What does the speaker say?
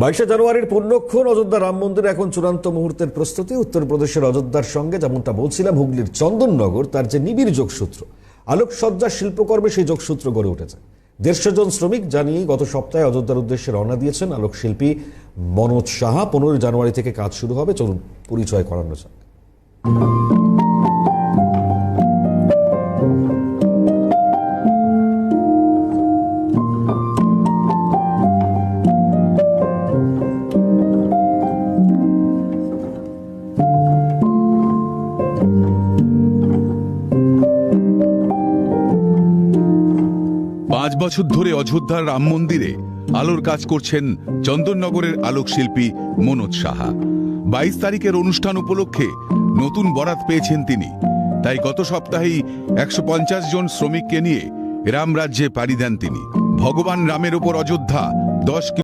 22শে জানুয়ারির পুণ্যক্ষণ অযোধ্যা রাম মন্দিরে এখন চূড়ান্ত মুহূর্তের প্রস্তুতি। উত্তরপ্রদেশের অযোধ্যার সঙ্গে যেমনটা বলছিলাম, হুগলির চন্দননগর তার যে নিবিড় যোগসূত্র, আলোকসজ্জা শিল্পকর্মে সেই যোগসূত্র গড়ে উঠেছে। 150 জন শ্রমিক জানিয়ে গত সপ্তাহে অযোধ্যার উদ্দেশ্যে রওনা দিয়েছেন আলোকশিল্পী মনোজ সাহা। 15 জানুয়ারি থেকে কাজ শুরু হবে। চলুন পরিচয় করানো যাক। 5 বছর ধরে অযোধ্যার রাম মন্দিরে আলোর কাজ করছেন চন্দননগরের আলোকশিল্পী মনোজ সাহা। 22 তারিখের অনুষ্ঠান উপলক্ষে নতুন বরাত পেয়েছেন তিনি। তাই গত সপ্তাহেই 150 জন শ্রমিককে নিয়ে রামরাজ্যে পাড়ি দেন তিনি। ভগবান রামের ওপর অযোধ্যা 10